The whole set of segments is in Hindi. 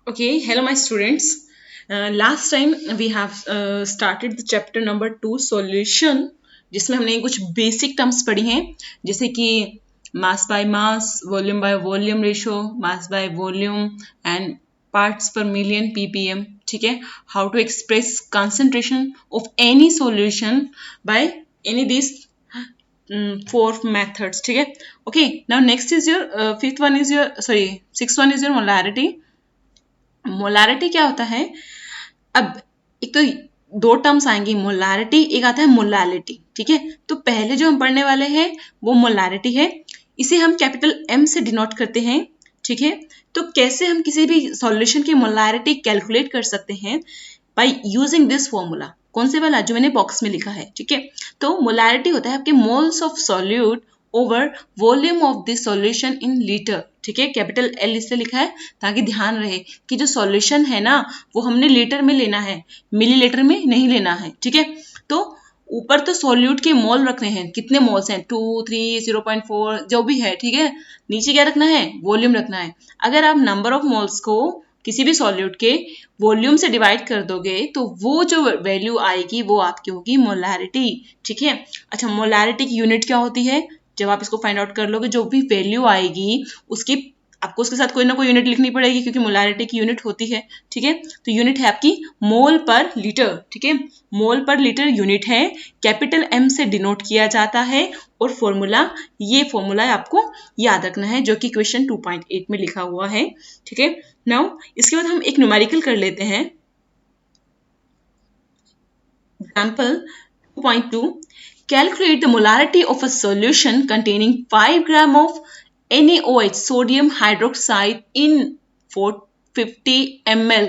Okay, hello my students. Last time we have started the chapter number 2 solution, जिसमें हमने कुछ बेसिक टर्म्स पढ़ी हैं, जैसे कि mass by mass, volume by volume ratio, mass by volume and parts per million ppm. ठीक है, how to express concentration of any solution by any this four methods. ठीक है, okay, now next is your sixth one is your molarity. Molarity क्या होता है? अब एक तो दो टर्म्स आएंगे, मोलारिटी, एक आता है मोलालिटी. ठीक है, तो पहले जो हम पढ़ने वाले हैं वो मोलारिटी है. इसे हम कैपिटल एम से डिनोट करते हैं. ठीक है, तो कैसे हम किसी भी सॉल्यूशन की मोलारिटी कैलकुलेट कर सकते हैं? By using this formula. कौन से वाला? जो मैंने बॉक्स में लिखा है. ठीक है, तो मोलारिटी होता है आपके moles of solute over volume of this solution in litre. ठीक है, कैपिटल एल इससे लिखा है ताकि ध्यान रहे कि जो सॉल्यूशन है ना वो हमने लीटर में लेना है, मिलीलीटर में नहीं लेना है. ठीक है, तो ऊपर तो सॉल्यूट के मोल रखने हैं, कितने मोल्स हैं, 2, 3, 0.4 जो भी है. ठीक है, नीचे क्या रखना है? वॉल्यूम रखना है. अगर आप नंबर ऑफ मोल्स को किसी भी सॉल्यूट के वॉल्यूम से डिवाइड कर दोगे तो वो जो वैल्यू आएगी वो आपकी होगी मोलारिटी. ठीक है, अच्छा, मोलारिटी की यूनिट क्या होती है? जब आप इसको फाइंड आउट कर लोगे, जो भी वैल्यू आएगी उसकी आपको उसके साथ कोई ना कोई यूनिट लिखनी पड़ेगी, क्योंकि मोलारिटी की यूनिट होती है. ठीक है, तो यूनिट है आपकी मोल पर लीटर. ठीक है, मोल पर लीटर यूनिट है, कैपिटल एम से डिनोट किया जाता है. और फॉर्मूला, ये फॉर्मूला आपको याद रखना है जो कि क्वेश्चन 2.8 में लिखा हुआ है. ठीक है, नाउ इसके बाद हम एक न्यूमेरिकल कर लेते हैं. Example 2.2. Calculate the molarity of a solution containing 5 gram of NaOH sodium hydroxide in 450 ml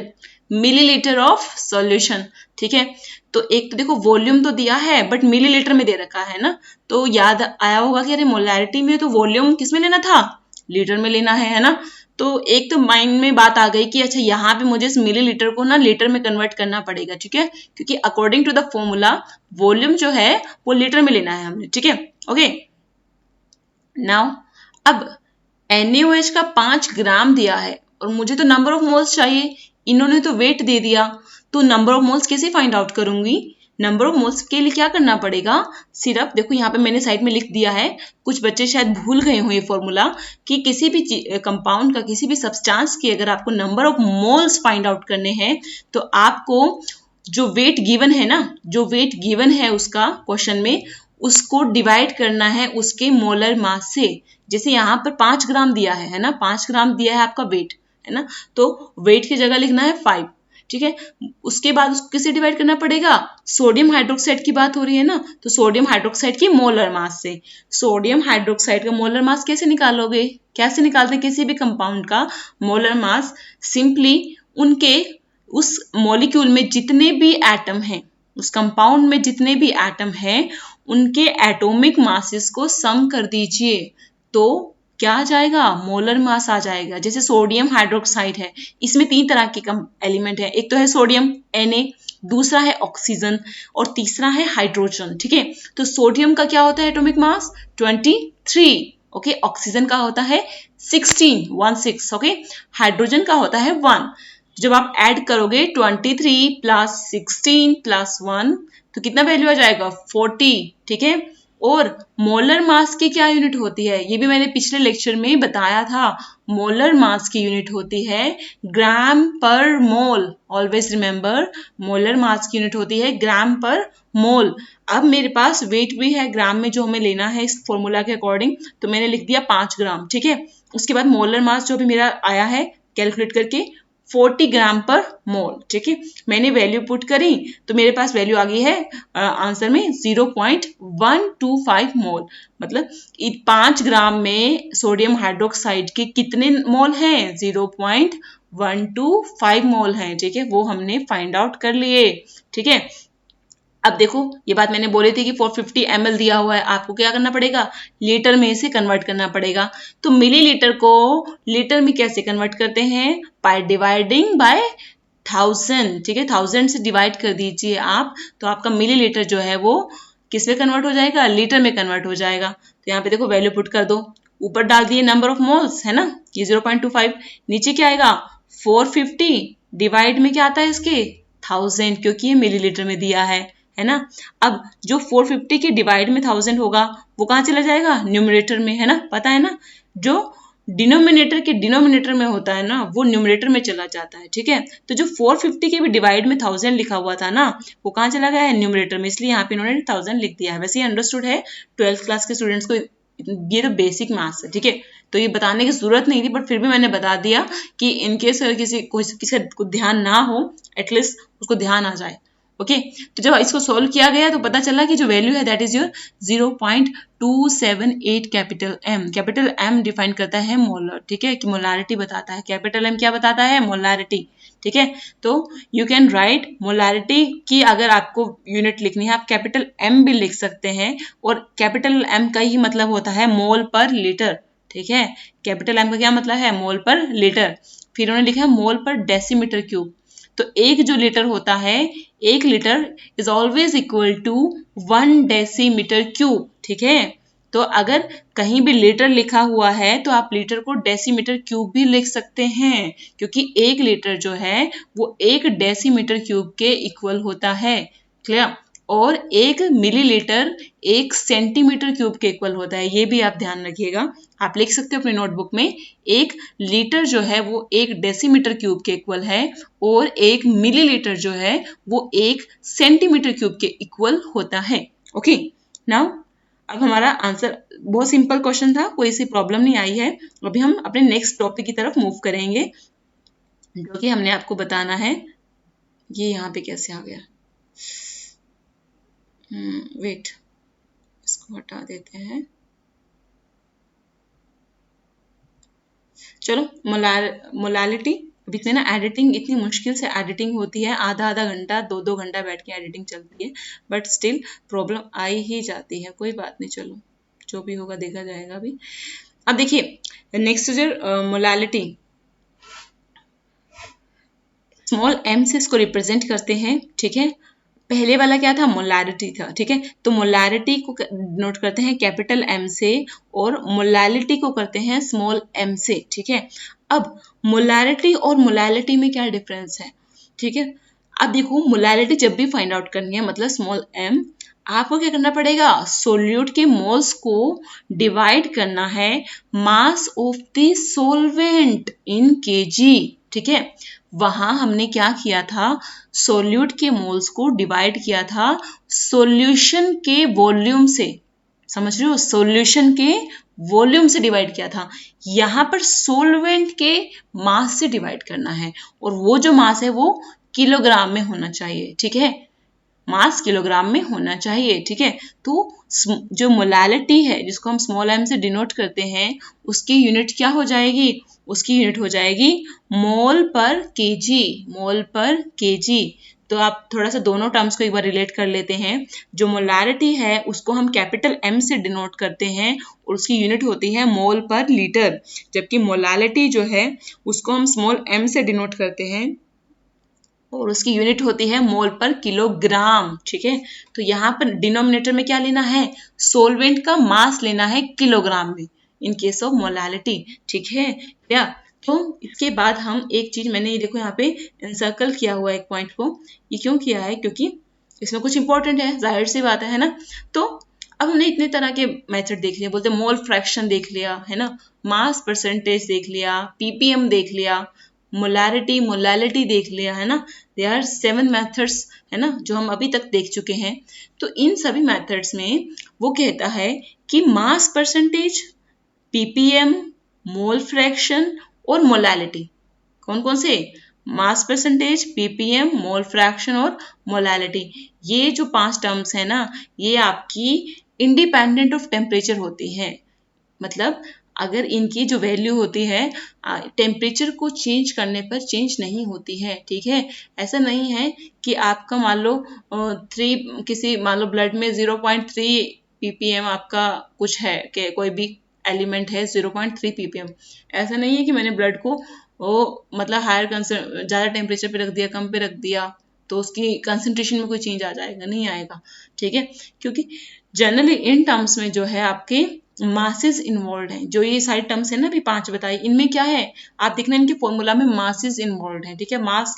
millilitre of solution. ठीक है, तो एक तो देखो वॉल्यूम तो दिया है बट मिलीलीटर में दे रखा है ना, तो याद आया होगा कि अरे मोलैरिटी में तो वॉल्यूम किस में लेना था? लीटर में लेना है ना. तो एक तो माइंड में बात आ गई कि अच्छा यहाँ पे मुझे इस मिलीलीटर को ना लीटर में कन्वर्ट करना पड़ेगा. ठीक है, क्योंकि according to the formula volume जो है वो लीटर में लेना है हमने. ठीक है, ओके. नाउ अब NaOH का 5 ग्राम दिया है और मुझे तो नंबर ऑफ मोल्स चाहिए, इन्होंने तो वेट दे दिया, तो नंबर ऑफ मोल्स कैसे फाइंड आउट करूंगी? नंबर ऑफ मोल्स के लिए क्या करना पड़ेगा? सिर्फ देखो यहाँ पे मैंने साइड में लिख दिया है, कुछ बच्चे शायद भूल गए हो ये फॉर्मूला, कि किसी भी कंपाउंड का, किसी भी सब्सटेंस की अगर आपको number of moles find out करने हैं तो आपको जो वेट गिवन है ना, जो वेट गिवन है उसका क्वेश्चन में, उसको डिवाइड करना है उसके मोलर मास से. जैसे यहाँ पर 5 ग्राम दिया है ना, 5 ग्राम दिया है आपका वेट, है ना, तो वेट की जगह लिखना है 5. ठीक है, उसके बाद उसको किससे डिवाइड करना पड़ेगा? सोडियम हाइड्रोक्साइड की बात हो रही है ना, तो सोडियम हाइड्रोक्साइड की मोलर मास से. सोडियम हाइड्रोक्साइड का मोलर मास कैसे निकालोगे? कैसे निकालते हैं किसी भी कंपाउंड का मोलर मास? सिंपली उनके उस मॉलिक्यूल में जितने भी एटम हैं, उस कंपाउंड में जितने भी एटम हैं, उनके एटॉमिक मासेस को सम कर दीजिए, तो क्या आ जाएगा? मोलर मास आ जाएगा. जैसे सोडियम हाइड्रोक्साइड है, इसमें 3 तरह के एलिमेंट है, एक तो है सोडियम Na, दूसरा है ऑक्सीजन और तीसरा है हाइड्रोजन. ठीक है, तो सोडियम का क्या होता है एटॉमिक मास? 23. ओके, ऑक्सीजन का होता है 16. ओके, हाइड्रोजन का होता है 1. जब आप ऐड करोगे 23 प्लस 16 प्लस 1 तो कितना वैल्यू आ जाएगा? 40. ठीक है, और मोलर मास की क्या यूनिट होती है? ये भी मैंने पिछले लेक्चर में बताया था. मोलर मास की यूनिट होती है ग्राम पर मोल. ऑलवेज रिमेंबर, मोलर मास की यूनिट होती है ग्राम पर मोल. अब मेरे पास वेट भी है ग्राम में जो हमें लेना है इस फॉर्मूला के अकॉर्डिंग, तो मैंने लिख दिया 5 ग्राम. ठीक है, उसके बाद मोलर मास जो भी मेरा आया है कैलकुलेट करके 40 ग्राम पर मोल. ठीक है, मैंने वैल्यू पुट करी तो मेरे पास वैल्यू आ गई है आंसर में 0.125 मोल. मतलब 5 ग्राम में सोडियम हाइड्रोक्साइड के कितने मोल हैं? 0.125 मोल हैं. ठीक है, वो हमने फाइंड आउट कर लिए. ठीक है, अब देखो ये बात मैंने बोली थी कि 450 ml दिया हुआ है, आपको क्या करना पड़ेगा? लीटर में से कन्वर्ट करना पड़ेगा. तो मिलीलीटर को लीटर में कैसे कन्वर्ट करते हैं? By dividing by 1000. ठीक है, 1000 से डिवाइड कर दीजिए आप, तो आपका मिलीलीटर जो है वो किस में कन्वर्ट हो जाएगा? लीटर में कन्वर्ट हो जाएगा. तो यहाँ पे देखो वैल्यू पुट कर दो, ऊपर डाल दिए नंबर ऑफ मोल्स, है ना, ये 0.25, नीचे क्या आएगा? 450 डिवाइड में क्या आता है इसके 1000, क्योंकि ये मिलीलीटर में दिया है ना। अब जो 450 के डिवाइड में 1000 होगा वो कहाँ चला जाएगा, न्यूमरेटर में, है ना, पता है ना। जो डिनोमिनेटर के डिनोमिनेटर में होता है ना वो न्यूमरेटर में चला जाता है, ठीक है। तो जो 450 के भी डिवाइड में 1000 लिखा हुआ था ना वो कहाँ चला गया है, न्यूमरेटर में, इसलिए यहाँ पे इन्होंने 1000 लिख दिया है। वैसे ये अंडरस्टूड है 12th क्लास के स्टूडेंट्स को, ये तो बेसिक मैथ्स है, ठीक है। तो ये बताने की जरूरत नहीं थी, बट फिर भी मैंने बता दिया कि इनकेस किसी को ध्यान ना हो, एटलीस्ट उसको ध्यान आ जाए। ओके, तो जब इसको सोल्व किया गया तो पता चला कि जो वैल्यू है that is your 0.278 capital M. Capital M define करता है मोलर, ठीक है, कि मोलारिटी बताता है। कैपिटल एम क्या बताता है, मोलारिटी, ठीक है। तो यू कैन राइट मोलारिटी की, अगर आपको यूनिट लिखनी है आप कैपिटल एम भी लिख सकते हैं, और कैपिटल एम का ही मतलब होता है मोल पर लीटर, ठीक है। कैपिटल एम का क्या मतलब है, मोल पर लीटर। फिर उन्होंने लिखा है मोल पर डेसीमीटर क्यूब। तो एक जो लीटर होता है, 1 litre is always equal to 1 decimetre cube, ठीक है। तो अगर कहीं भी लीटर लिखा हुआ है तो आप लीटर को डेसीमीटर क्यूब भी लिख सकते हैं, क्योंकि 1 लीटर जो है वो 1 डेसीमीटर क्यूब के इक्वल होता है, क्लियर। और 1 मिलीलीटर 1 सेंटीमीटर क्यूब के इक्वल होता है, ये भी आप ध्यान रखिएगा। आप लिख सकते हो अपनी नोटबुक में, 1 लीटर जो है वो 1 डेसीमीटर क्यूब के इक्वल है, और 1 मिलीलीटर जो है वो 1 सेंटीमीटर क्यूब के इक्वल होता है। ओके, नाउ अब हमारा आंसर बहुत सिंपल क्वेश्चन था, कोई सी प्रॉब्लम नहीं आई है। अभी हम अपने नेक्स्ट टॉपिक की तरफ मूव करेंगे, जो कि हमने आपको बताना है। ये यहाँ पे कैसे आ गया, वेट, इसको हटा देते हैं। चलो, मोलालिटी। अब इतने ना एडिटिंग, इतनी मुश्किल से एडिटिंग होती है, आधा आधा घंटा 2 घंटा बैठ के एडिटिंग चलती है, बट स्टिल प्रॉब्लम आई ही जाती है। कोई बात नहीं, चलो जो भी होगा देखा जाएगा अभी। अब देखिए नेक्स्ट जो मोलालिटी, स्मॉल एम से इसको रिप्रेजेंट करते हैं, ठीक है। पहले वाला क्या था, मोलारिटी था, ठीक है। तो मोलारिटी को नोट करते हैं कैपिटल एम से, और मोलालिटी को करते हैं स्मॉल एम से, ठीक है। अब मोलारिटी और मोलालिटी में क्या डिफरेंस है, ठीक है। अब देखो, मोलालिटी जब भी फाइंड आउट करनी है, मतलब स्मॉल एम, आपको क्या करना पड़ेगा, सोल्यूट के मोल्स को डिवाइड करना है mass of the solvent in KG, ठीक है। वहां हमने क्या किया था, सोल्यूट के मोल्स को डिवाइड किया था सॉल्यूशन के वॉल्यूम से, समझ रहे हो, सॉल्यूशन के वॉल्यूम से डिवाइड किया था। यहां पर सोलवेंट के मास से डिवाइड करना है, और वो जो मास है वो किलोग्राम में होना चाहिए, ठीक है। मास किलोग्राम में होना चाहिए, ठीक है। तो जो मोलालिटी है जिसको हम स्मॉल एम से डिनोट करते हैं, उसकी यूनिट क्या हो जाएगी, उसकी यूनिट हो जाएगी मोल पर केजी, मोल पर केजी। तो आप थोड़ा सा दोनों टर्म्स को एक बार रिलेट कर लेते हैं। जो मोलारिटी है उसको हम कैपिटल एम से डिनोट करते हैं, और उसकी यूनिट होती है मोल पर लीटर, जबकि मोलालिटी जो है उसको हम स्मॉल एम से डिनोट करते हैं, और उसकी यूनिट होती है मोल पर किलोग्राम, ठीक है। तो यहाँ पर डिनोमिनेटर में क्या लेना है, सोलवेंट का मास लेना है किलोग्राम में, इन केस ऑफ मोलालिटी, ठीक है क्या। तो इसके बाद हम एक चीज, मैंने ये देखो यहाँ पे इंसर्कल किया हुआ एक पॉइंट को, ये क्यों किया है, क्योंकि इसमें कुछ इंपॉर्टेंट है, जाहिर सी बात है ना। तो अब हमने इतने तरह के मेथड देख लिया, बोलते मोल फ्रैक्शन देख लिया, है ना, मास परसेंटेज देख लिया, पीपीएम देख लिया, मोलारिटी मोलालिटी देख लिया, है ना। दे आर 7 मेथड्स, है ना, जो हम अभी तक देख चुके हैं। तो इन सभी मेथड्स में वो कहता है कि mass percentage, ppm, mole fraction और मोलालिटी, कौन कौन से, mass percentage, ppm, mole fraction और मोलालिटी, ये जो 5 टर्म्स है ना, ये आपकी इंडिपेंडेंट ऑफ टेम्परेचर होती है। मतलब अगर इनकी जो वैल्यू होती है टेम्परेचर को चेंज करने पर चेंज नहीं होती है, ठीक है। ऐसा नहीं है कि आपका मान लो 3 किसी मान लो ब्लड में 0.3 ppm आपका कुछ है, कि कोई भी एलिमेंट है 0.3 ppm, ऐसा नहीं है कि मैंने ब्लड को वो मतलब हायर ज़्यादा टेम्परेचर पे रख दिया, कम पे रख दिया तो उसकी कंसंट्रेशन में कोई चेंज आ जाएगा, नहीं आएगा, ठीक है। क्योंकि जनरली इन टर्म्स में जो है आपके मासेस इन्वॉल्व हैं। जो ये सारी टर्म्स है ना अभी 5 बताई, इनमें क्या है आप देखना, इनके फॉर्मूला में मासेस इन्वॉल्व हैं। ठीक है, मास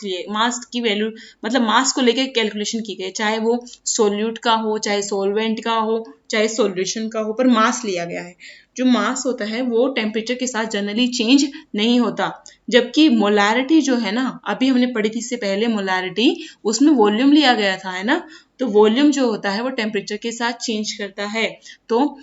की वैल्यू मतलब मास को लेकर कैलकुलेशन की गई, चाहे वो सोल्यूट का हो, चाहे सोलवेंट का हो, चाहे सॉल्यूशन का हो, पर मास लिया गया है। जो मास होता है वो टेम्परेचर के साथ जनरली चेंज नहीं होता, जबकि मोलारिटी जो है ना, अभी हमने पढ़ी थी इससे पहले मोलारिटी, उसमें वॉल्यूम लिया गया था, है ना। तो वॉल्यूम जो होता है वो टेम्परेचर के साथ चेंज करता है। तो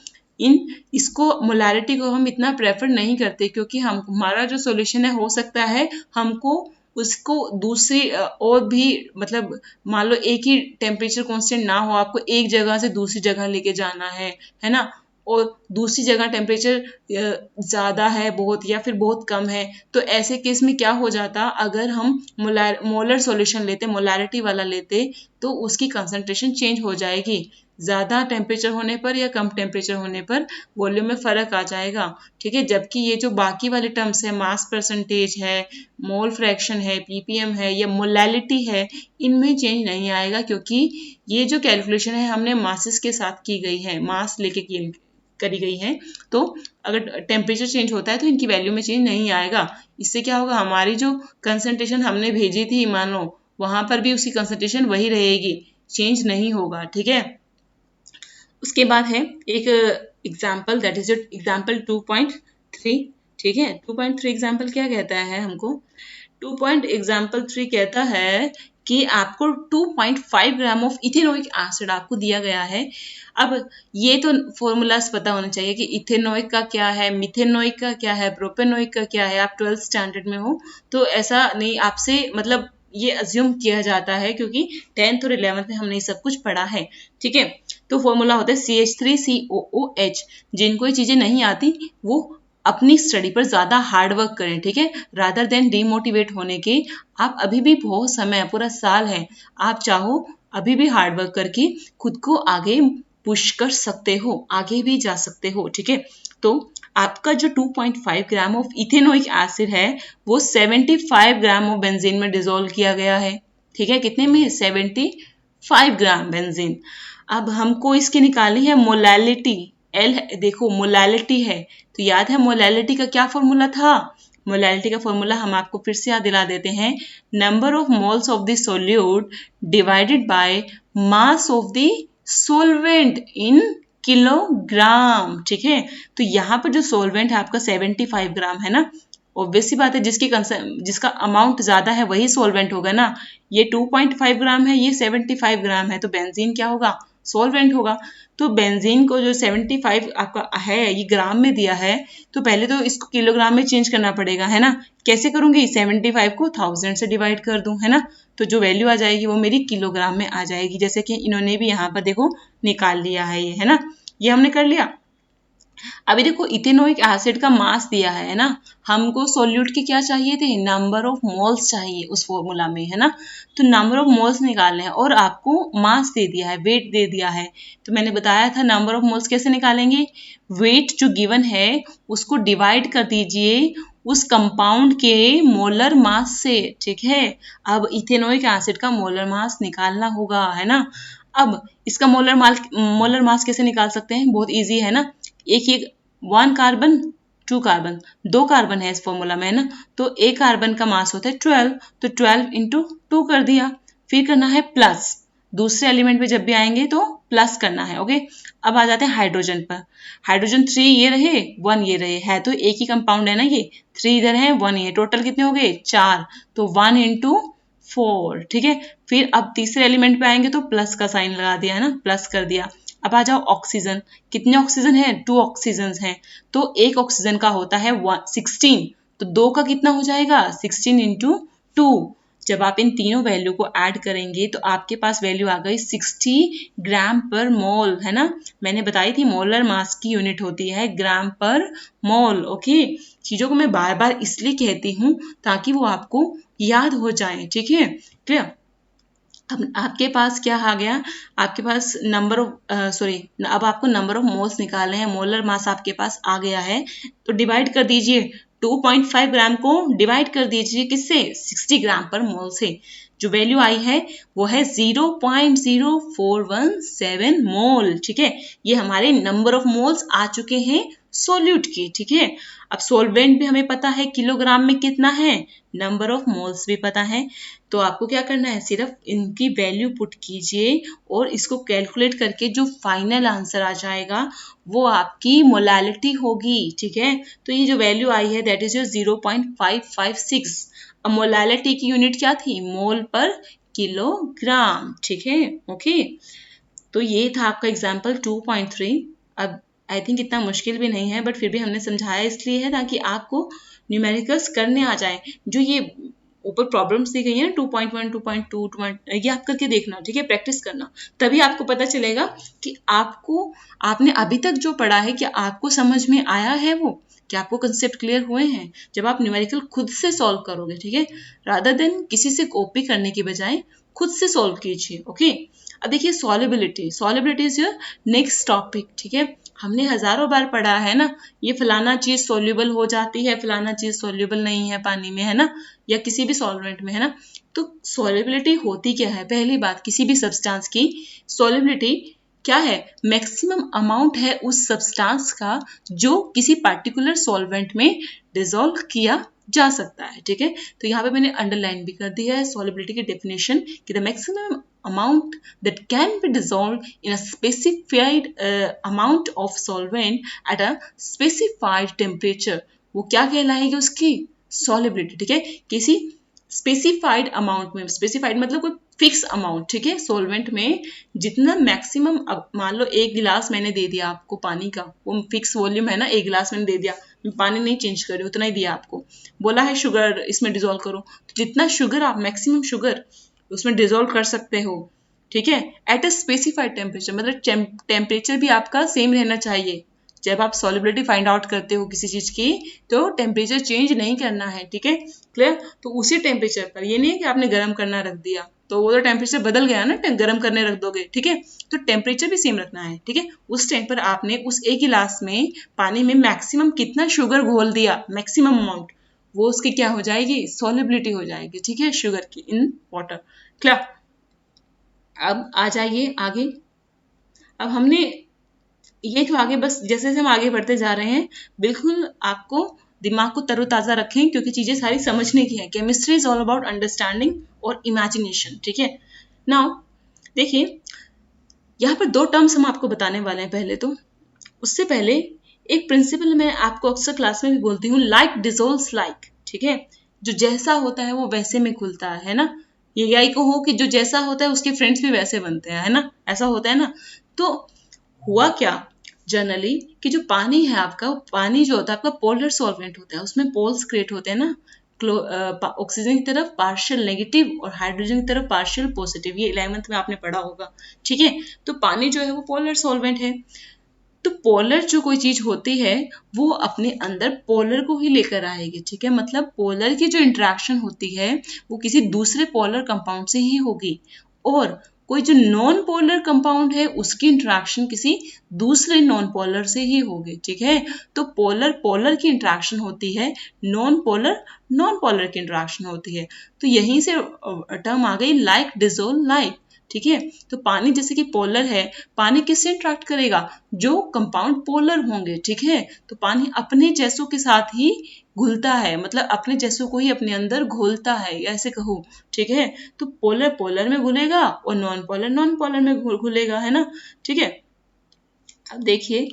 इसको मोलारिटी को हम इतना प्रेफर नहीं करते, क्योंकि हमारा जो सॉल्यूशन है हो सकता है हमको उसको दूसरी और भी मतलब मान लो एक ही टेम्परेचर कांस्टेंट ना हो, आपको एक जगह से दूसरी जगह लेके जाना है ना, और दूसरी जगह टेम्परेचर ज़्यादा है बहुत या फिर बहुत कम है, तो ऐसे केस में क्या हो जाता, अगर हम मोलर सॉल्यूशन लेते, मोलारिटी वाला लेते, तो उसकी कंसंट्रेशन चेंज हो जाएगी। ज़्यादा टेम्परेचर होने पर या कम टेम्परेचर होने पर वॉल्यूम में फ़र्क आ जाएगा। ठीक है, जबकि ये जो बाकी वाले टर्म्स है, मास परसेंटेज है, मोल फ्रैक्शन है, पीपीएम है या मोलैलिटी है, इनमें चेंज नहीं आएगा, क्योंकि ये जो कैलकुलेशन है हमने मासेस के साथ की गई है, मास लेके करी गई है। तो अगर टेम्परेचर चेंज होता है तो इनकी वैल्यू में चेंज नहीं आएगा। इससे क्या होगा, हमारी जो कंसंट्रेशन हमने भेजी थी मान लो, वहां पर भी उसकी कंसंट्रेशन वही रहेगी, चेंज नहीं होगा। ठीक है, उसके बाद है एक एग्जाम्पल, दैट इज एग्जाम्पल 2.3। ठीक है, 2.3 एग्जाम्पल क्या कहता है हमको, 2.3 कहता है कि आपको 2.5 ग्राम ऑफ इथेनोइक एसिड आपको दिया गया है। अब ये तो फॉर्मूलाज पता होना चाहिए कि इथेनोइक का क्या है, मिथेनोइक का क्या है, प्रोपेनोइक का क्या है। आप 12th स्टैंडर्ड में हो तो ऐसा नहीं आपसे मतलब ये अज्यूम किया जाता है, क्योंकि 10th और 11th में हमने ये सब कुछ पढ़ा है। ठीक है, तो फॉर्मूला होता है CH3COOH। जिनको ये चीजें नहीं आती वो अपनी स्टडी पर ज्यादा हार्ड वर्क करें। ठीक है, रादर देन डीमोटिवेट होने के, आप अभी भी बहुत समय है, पूरा साल है, आप चाहो अभी भी हार्ड वर्क करके खुद को आगे पुश कर सकते हो, आगे भी जा सकते हो। ठीक है, तो आपका जो 2.5 ग्राम ऑफ इथेनोइक एसिड है वो 75 ग्राम ऑफ बेंजीन में डिसॉल्व किया गया है। ठीक है, कितने में, 75 ग्राम बेंजीन। अब हमको इसकी निकालनी है मोलैलिटी, एल देखो मोलैलिटी है, तो याद है मोलैलिटी का क्या फॉर्मूला था, मोलैलिटी का फॉर्मूला हम आपको फिर से याद दिला देते हैं, number of moles of the solute divided by mass of the solvent in kilogram. ठीक है, तो यहाँ पर जो सोलवेंट है आपका 75 ग्राम है ना, ऑब्वियस सी बात है, जिसका अमाउंट ज्यादा है वही सोलवेंट होगा ना। ये 2.5 ग्राम है, ये 75 ग्राम है, तो बेंजीन क्या होगा, सोलवेंट होगा। तो बेंजीन को जो 75 आपका है ये ग्राम में दिया है, तो पहले तो इसको किलोग्राम में चेंज करना पड़ेगा, है ना। कैसे करूंगी, 75 को 1000 से डिवाइड कर दूं, है ना, तो जो वैल्यू आ जाएगी वो मेरी किलोग्राम में आ जाएगी, जैसे कि इन्होंने भी यहाँ पर देखो निकाल लिया है ये, है ना, ये हमने कर लिया। अभी देखो इथेनोइक एसिड का मास दिया है ना, हमको सोल्यूट के क्या चाहिए थे, नंबर ऑफ मोल्स चाहिए उस फॉर्मूला में, है ना। तो नंबर ऑफ मोल्स निकालने हैं और आपको मास दे दिया है, वेट दे दिया है। तो मैंने बताया था नंबर ऑफ मोल्स कैसे निकालेंगे, वेट जो गिवन है उसको डिवाइड कर दीजिए उस कंपाउंड के मोलर मास से। ठीक है, अब इथेनोइक एसिड का मोलर मास निकालना होगा, है ना। अब इसका मोलर मास कैसे निकाल सकते हैं, बहुत इजी है ना, एक 1 कार्बन 2 कार्बन, 2 कार्बन है इस फॉर्मूला में, है ना, तो एक कार्बन का मास होता है 12, तो 12 इंटू 2 कर दिया, फिर करना है प्लस, दूसरे एलिमेंट पे जब भी आएंगे तो प्लस करना है। ओके, अब आ जाते हैं हाइड्रोजन पर, हाइड्रोजन 3 ये रहे 1 ये रहे, है तो एक ही कंपाउंड है ना, ये 3 इधर है 1 ये, टोटल कितने हो गए 4, तो 1 इंटू 4। ठीक है, फिर अब तीसरे एलिमेंट पे आएंगे तो प्लस का साइन लगा दिया, है ना, प्लस कर दिया। अब आ जाओ ऑक्सीजन, कितने ऑक्सीजन है, 2 ऑक्सीजन हैं, तो एक ऑक्सीजन का होता है 16, तो 2 का कितना हो जाएगा 16 इंटू 2। जब आप इन तीनों वैल्यू को ऐड करेंगे तो आपके पास वैल्यू आ गई 60 ग्राम पर मोल, है ना। मैंने बताई थी मोलर मास की यूनिट होती है ग्राम पर मोल। ओके, चीजों को मैं बार बार इसलिए कहती हूँ ताकि वो आपको याद हो जाए। ठीक है, क्लियर। अब आपके पास क्या आ गया, आपके पास नंबर ऑफ सॉरी, अब आपको नंबर ऑफ मोल्स निकालने हैं, मोलर मास आपके पास आ गया है, तो डिवाइड कर दीजिए 2.5 ग्राम को डिवाइड कर दीजिए किससे, 60 ग्राम पर मोल से। जो वैल्यू आई है वो है 0.0417 मोल। ठीक है, ये हमारे नंबर ऑफ मोल्स आ चुके हैं सोल्यूट के। ठीक है, अब सोलवेंट भी हमें पता है किलोग्राम में कितना है, नंबर ऑफ मोल्स भी पता है। तो आपको क्या करना है, सिर्फ इनकी वैल्यू पुट कीजिए और इसको कैलकुलेट करके जो फाइनल आंसर आ जाएगा वो आपकी मोलालिटी होगी। ठीक है, तो ये जो वैल्यू आई है दैट इज योर 0.556। अब मोलालिटी की यूनिट क्या थी, मोल पर किलोग्राम। ठीक है, ओके। तो ये था आपका एग्जाम्पल 2.3। अब आई थिंक इतना मुश्किल भी नहीं है, बट फिर भी हमने समझाया इसलिए है ताकि आपको न्यूमेरिकल्स करने आ जाए। जो ये ऊपर प्रॉब्लम्स दी गई है 2.1, 2.2, ये आप करके देखना। ठीक है, प्रैक्टिस करना, तभी आपको पता चलेगा कि आपने अभी तक जो पढ़ा है क्या आपको समझ में आया है, वो क्या आपको कंसेप्ट क्लियर हुए हैं जब आप न्यूमेरिकल खुद से सॉल्व करोगे। ठीक है, रादर देन किसी से कॉपी करने की बजाय खुद से सॉल्व कीजिए। ओके, अब देखिए solubility is your next topic. ठीक है, हमने हजारों बार पढ़ा है ना, ये फलाना चीज सॉल्युबल हो जाती है, फलाना चीज सॉल्युबल नहीं है पानी में, है ना, या किसी भी सॉल्वेंट में, है ना। तो सॉल्युबिलिटी होती क्या है, पहली बात, किसी भी सब्सटेंस की सॉल्युबिलिटी क्या है, मैक्सिमम अमाउंट है उस सब्सटेंस का जो किसी पार्टिकुलर सॉल्वेंट में डिसॉल्व किया जा सकता है। ठीक है, तो यहाँ पे मैंने अंडरलाइन भी कर दिया है सॉल्युबिलिटी की डेफिनेशन कि the maximum amount that can be dissolved in a specified amount of solvent at a specified temperature, वो क्या कहलाएगी, उसकी solubility। ठीक है, किसी स्पेसिफाइड अमाउंट में, स्पेसिफाइड मतलब कोई फिक्स अमाउंट। ठीक है, सोलवेंट में जितना मैक्सिमम, अब मान लो 1 गिलास मैंने दे दिया आपको पानी का, वो फिक्स वॉल्यूम है ना, 1 गिलास मैंने दे दिया, मैं पानी नहीं चेंज कर रही, उतना ही दिया आपको। बोला है शुगर इसमें डिजोल्व करो, तो जितना शुगर आप मैक्सिमम शुगर उसमें डिजोल्व कर सकते हो। ठीक है, एट अ स्पेसिफाइड टेम्परेचर, मतलब टेम्परेचर भी आपका सेम रहना चाहिए। जब आप सॉल्युबिलिटी फाइंड आउट करते हो किसी चीज की तो टेम्परेचर चेंज नहीं करना है। ठीक है, क्लियर। तो उसी टेम्परेचर पर, ये नहीं है कि आपने गर्म करना रख दिया तो वो तो टेम्परेचर बदल गया ना, गर्म करने रख दोगे। ठीक है, तो टेम्परेचर भी सेम रखना है। ठीक है, उस टाइम पर आपने उस 1 गिलास में पानी में मैक्सिमम कितना शुगर घोल दिया, मैक्सिमम अमाउंट, वो उसकी क्या हो जाएगी, सॉल्युबिलिटी हो जाएगी। ठीक है, शुगर की इन वाटर। क्लियर। अब आ जाइए आगे। अब हमने ये जो आगे, बस जैसे जैसे हम आगे बढ़ते जा रहे हैं, बिल्कुल आपको दिमाग को तरोताजा रखें क्योंकि चीजें सारी समझने की है। Chemistry is all about understanding और इमेजिनेशन। ठीक है, नाउ देखिए यहाँ पर 2 टर्म्स हम आपको बताने वाले हैं। पहले तो उससे पहले एक प्रिंसिपल मैं आपको अक्सर क्लास में भी बोलती हूँ, लाइक डिसोल्व्स लाइक। ठीक है, जो जैसा होता है वो वैसे में खुलता है ना। ये यही कहो कि जो जैसा होता है उसके फ्रेंड्स भी वैसे बनते हैं, है ना, ऐसा होता है ना। तो हुआ क्या जनरली कि जो पानी है आपका, पानी जो होता है आपका पोलर सॉल्वेंट होता है, उसमें पोल्स क्रिएट होते हैं ना, ऑक्सीजन की तरफ पार्शियल नेगेटिव और हाइड्रोजन की तरफ पार्शियल पॉजिटिव। ये 11th में आपने पढ़ा होगा। ठीक है, तो पानी जो है वो पोलर सॉल्वेंट है। तो पोलर जो कोई चीज होती है वो अपने अंदर पोलर को ही लेकर आएगी। ठीक है, मतलब पोलर की जो इंटरेक्शन होती है वो किसी दूसरे पोलर कंपाउंड से ही होगी, और कोई जो नॉन पोलर कंपाउंड है उसकी इंटरेक्शन किसी दूसरे नॉन पोलर से ही होगी। ठीक है, तो पोलर पोलर की इंटरेक्शन होती है, नॉन पोलर नॉन पोलर की इंटरेक्शन होती है। तो यहीं से टर्म आ गई लाइक डिसोल्व लाइक। ठीक है, तो पानी जैसे कि पोलर है, पानी किससे इंटरेक्ट करेगा, जो कंपाउंड पोलर होंगे। ठीक है, तो पानी अपने जैसों के साथ ही घुलता है, मतलब अपने जैसों को ही अपने अंदर घोलता है, या ऐसे कहूँ। ठीक है, तो पोलर पोलर में घुलेगा और नॉन पोलर में घुलेगा, है ना। ठीक है, अब देखिए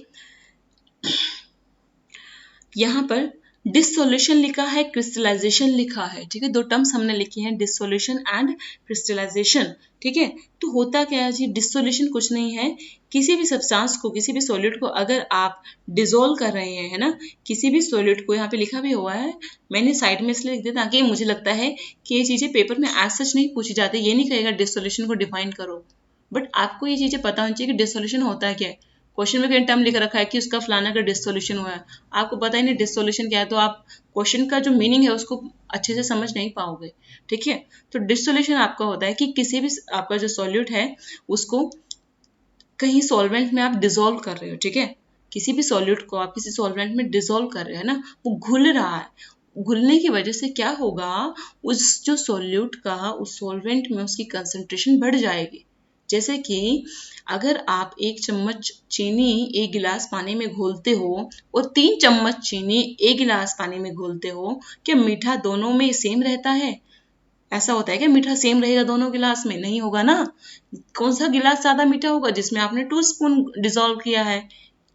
यहाँ पर डिसोल्यूशन लिखा है, क्रिस्टलाइजेशन लिखा है। ठीक है, 2 टर्म्स हमने लिखे हैं, डिसोल्यूशन एंड क्रिस्टलाइजेशन। ठीक है, तो होता क्या है जी, डिसोल्यूशन कुछ नहीं है, किसी भी सब्सटेंस को, किसी भी सॉलिड को अगर आप डिसॉल्व कर रहे हैं, है ना, किसी भी सॉलिड को, यहाँ पे लिखा भी हुआ है, मैंने साइड में इसलिए लिख दिया ताकि मुझे लगता है कि ये चीजें पेपर में एज सच नहीं पूछी जाती। ये नहीं कहेगा डिसोल्यूशन को डिफाइन करो, बट आपको ये चीजें पता होनी चाहिए कि डिसोल्यूशन होता क्या है। क्वेश्चन में कहीं टर्म लिख रखा है कि उसका फलाना का डिसोल्यूशन हुआ है, आपको पता ही नहीं डिसोल्यूशन क्या है, तो आप क्वेश्चन का जो मीनिंग है उसको अच्छे से समझ नहीं पाओगे। ठीक है, तो डिसोल्यूशन आपका होता है कि किसी भी आपका जो सॉल्यूट है उसको कहीं सॉल्वेंट में आप डिसॉल्व कर रहे हो। ठीक है, किसी भी सॉल्यूट को आप किसी सॉल्वेंट में डिसॉल्व कर रहे हो, है ना, वो घुल रहा है, घुलने की वजह से क्या होगा, उस जो सॉल्यूट का उस सॉल्वेंट में उसकी कंसंट्रेशन बढ़ जाएगी। जैसे कि अगर आप 1 चम्मच चीनी 1 गिलास पानी में घोलते हो और 3 चम्मच चीनी 1 गिलास पानी में घोलते हो, क्या मीठा दोनों में सेम रहता है? ऐसा होता है कि मीठा सेम रहेगा दोनों गिलास में? नहीं होगा ना। कौन सा गिलास ज्यादा मीठा होगा? जिसमें आपने 2 स्पून डिसॉल्व किया है।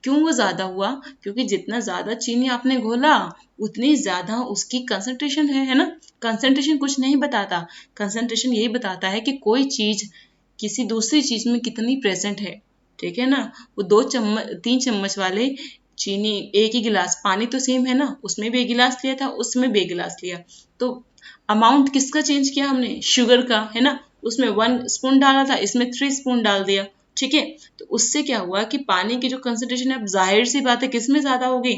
क्यों वो ज्यादा हुआ? क्योंकि जितना ज्यादा चीनी आपने घोला उतनी ज्यादा उसकी कंसंट्रेशन है ना। कंसंट्रेशन कुछ नहीं बताता, कंसंट्रेशन यही बताता है कि कोई चीज किसी दूसरी चीज में कितनी प्रेजेंट है, ठीक है ना। वो 3 चम्मच वाले चीनी 1 ही गिलास, पानी तो सेम है ना, उसमें भी 1 गिलास लिया था, उसमें भी 1 गिलास लिया, तो अमाउंट किसका चेंज किया हमने? शुगर का, है ना। उसमें 1 स्पून डाला था, इसमें 3 स्पून डाल दिया, ठीक है। तो उससे क्या हुआ कि पानी की जो कंसंट्रेशन है, अब जाहिर सी बात है किसमें ज्यादा होगी?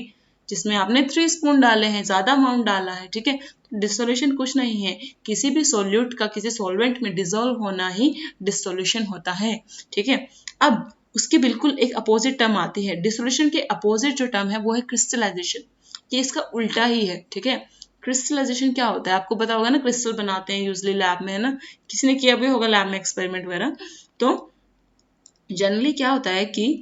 जिसमें आपने 3 स्पून डाले हैं, ज्यादा अमाउंट डाला है, ठीक है। डिसोल्यूशन कुछ नहीं है, किसी भी सोल्यूट का किसी सॉल्वेंट में डिसॉल्व होना ही डिसोल्यूशन होता है, ठीक है। अब उसकी बिल्कुल एक अपोजिट टर्म आती है, डिसोल्यूशन के अपोजिट जो टर्म है वो है क्रिस्टलाइजेशन। ये इसका उल्टा ही है, ठीक है। क्रिस्टलाइजेशन क्या होता है? आपको पता होगा ना, क्रिस्टल बनाते हैं यूजली लैब में, है ना। किसी ने किया भी होगा लैब में एक्सपेरिमेंट वगैरह। तो जनरली क्या होता है कि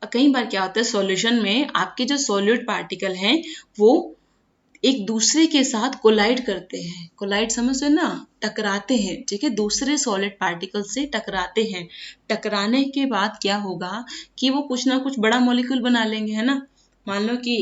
कई बार क्या होता है, सॉल्यूशन में आपके जो सॉल्यूट पार्टिकल हैं वो एक दूसरे के साथ कोलाइड करते हैं। कोलाइड समझ रहे ना, टकराते हैं, ठीक है, दूसरे सॉलिड पार्टिकल से टकराते हैं। टकराने के बाद क्या होगा कि वो कुछ ना कुछ बड़ा मॉलिक्यूल बना लेंगे, है ना। मान लो कि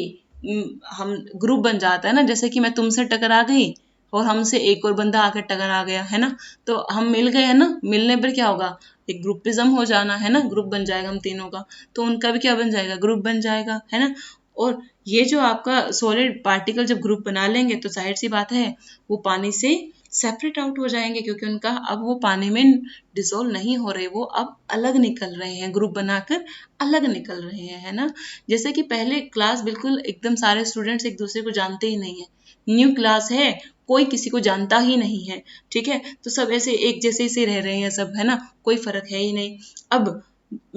हम ग्रुप बन जाता है ना, जैसे कि मैं तुमसे टकरा गई और हमसे एक और बंदा आकर टकरा गया, है ना। तो हम मिल गए, है ना। मिलने पर क्या होगा, एक ग्रुपिज्म हो जाना, है ना, ग्रुप बन जाएगा हम तीनों का। तो उनका भी क्या बन जाएगा, ग्रुप बन जाएगा, है ना। और ये जो आपका सॉलिड पार्टिकल जब ग्रुप बना लेंगे तो जाहिर सी बात है वो पानी से सेपरेट आउट हो जाएंगे, क्योंकि उनका अब वो पानी में डिसॉल्व नहीं हो रहे, वो अब अलग निकल रहे हैं, ग्रुप बनाकर अलग निकल रहे हैं, है ना। जैसे कि पहले क्लास बिल्कुल एकदम सारे स्टूडेंट्स एक दूसरे को जानते ही नहीं है, न्यू क्लास है, कोई किसी को जानता ही नहीं है, ठीक है। तो सब ऐसे एक जैसे से रह रहे हैं सब, है ना, कोई फर्क है ही नहीं। अब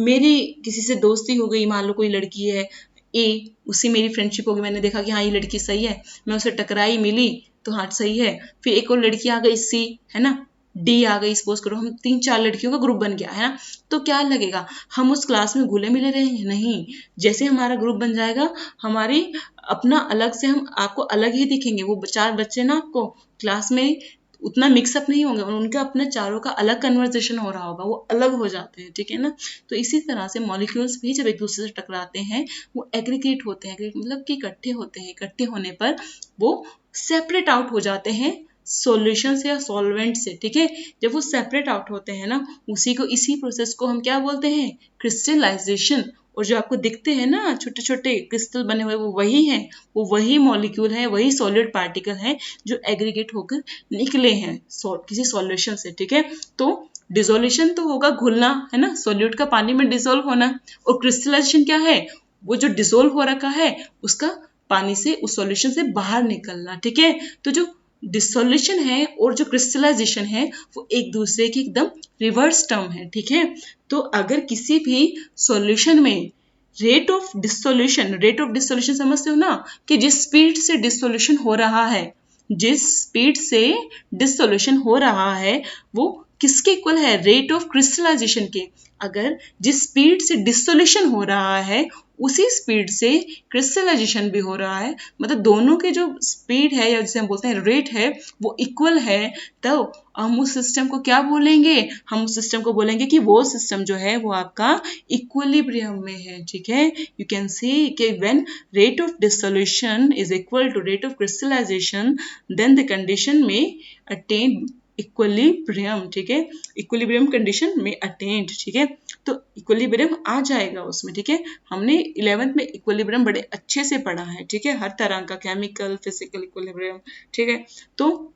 मेरी किसी से दोस्ती हो गई, मान लो कोई लड़की है ए, उससे मेरी फ्रेंडशिप होगी, मैंने देखा कि हाँ ये लड़की सही है, मैं उसे टकराई, मिली, तो हाँ सही है। फिर एक और लड़की आ गई सी, है ना, डी आ गई, सपोज करो हम 3-4 लड़कियों का ग्रुप बन गया, है ना। तो क्या लगेगा, हम उस क्लास में घुले मिले रहेंगे? नहीं। जैसे हमारा ग्रुप बन जाएगा, हमारी अपना अलग से, हम आपको अलग ही दिखेंगे। वो 4 बच्चे ना आपको क्लास में उतना मिक्सअप नहीं होंगे, उनका अपने चारों का अलग कन्वर्सेशन हो रहा होगा, वो अलग हो जाते हैं, ठीक है ना। तो इसी तरह से मॉलिक्यूल्स भी जब एक दूसरे से टकराते हैं वो एग्रीगेट होते हैं, मतलब कि इकट्ठे होते हैं, इकट्ठे होने पर वो सेपरेट आउट हो जाते हैं सॉल्यूशन से या सॉल्वेंट से, ठीक है। जब वो सेपरेट आउट होते हैं ना, इसी प्रोसेस को हम क्या बोलते हैं, क्रिस्टलाइजेशन। और जो आपको दिखते हैं ना छोटे छोटे क्रिस्टल बने हुए, वो वही हैं, वो वही मॉलिक्यूल है, वही सॉलिड पार्टिकल है जो एग्रीगेट होकर निकले हैं किसी सॉल्यूशन से, ठीक है। तो डिसोल्यूशन तो होगा घुलना, है ना, सॉल्यूट का पानी में डिसॉल्व होना। और क्रिस्टलाइजेशन क्या है, वो जो डिसॉल्व हो रखा है उसका पानी से, उस सॉल्यूशन से बाहर निकलना, ठीक है। तो जो डिसोल्यूशन है और जो क्रिस्टलाइजेशन है वो एक दूसरे की एकदम रिवर्स टर्म है, ठीक है। तो अगर किसी भी सॉल्यूशन में रेट ऑफ डिसोल्यूशन समझते हो ना, कि जिस स्पीड से डिसोल्यूशन हो रहा है, जिस स्पीड से डिसोल्यूशन हो रहा है वो किसके इक्वल है, रेट ऑफ क्रिस्टलाइजेशन के। अगर जिस स्पीड से डिसोल्यूशन हो रहा है उसी स्पीड से क्रिस्टलाइजेशन भी हो रहा है, मतलब दोनों के जो स्पीड है या जिसे हम बोलते हैं रेट है वो इक्वल है, तो हम उस सिस्टम को क्या बोलेंगे, हम उस सिस्टम को बोलेंगे कि वो सिस्टम जो है वो आपका इक्विलिब्रियम में है, ठीक है। यू कैन सी कि when rate of dissolution is equal to rate of crystallization then the condition में अटेन इक्विलिब्रियम, ठीक है। इक्विलिब्रियम कंडीशन में अटेन्ड, ठीक है। तो इक्विलिब्रियम आ जाएगा उसमें, ठीक है। हमने 11th में इक्विलिब्रियम बड़े अच्छे से पढ़ा है, ठीक है, हर तरह का केमिकल फिजिकल इक्विलिब्रियम, ठीक है। तो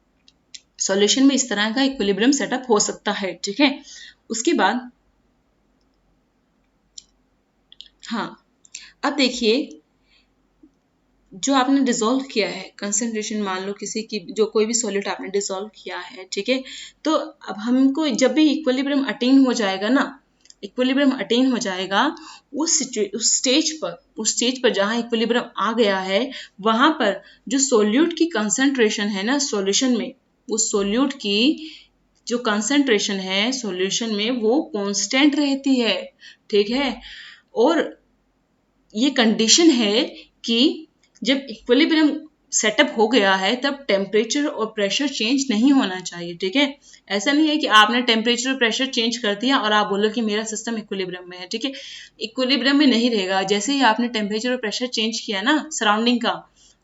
सॉल्यूशन में इस तरह का इक्विलिब्रियम सेटअप हो सकता है, ठीक है। उसके बाद हाँ, अब देखिए जो आपने डिसॉल्व किया है, कंसंट्रेशन मान लो किसी की, जो कोई भी सॉलिड आपने डिसॉल्व किया है, ठीक है। तो अब हमको जब भी इक्विलिब्रियम अटेन हो जाएगा ना, इक्विलिब्रियम अटेन हो जाएगा, उस स्टेज पर जहाँ इक्विलिब्रियम आ गया है, वहां पर जो सोल्यूट की कंसंट्रेशन है ना सॉल्यूशन में, उस सोल्यूट की जो कंसंट्रेशन है सॉल्यूशन में वो कांस्टेंट रहती है, ठीक है। और ये कंडीशन है कि जब इक्विलिब्रियम सेटअप हो गया है तब टेम्परेचर और प्रेशर चेंज नहीं होना चाहिए, ठीक है। ऐसा नहीं है कि आपने टेम्परेचर और प्रेशर चेंज कर दिया और आप बोलो कि मेरा सिस्टम इक्विलिब्रियम में है, ठीक है। इक्विलिब्रियम में नहीं रहेगा। जैसे ही आपने टेम्परेचर और प्रेशर चेंज किया ना सराउंडिंग का,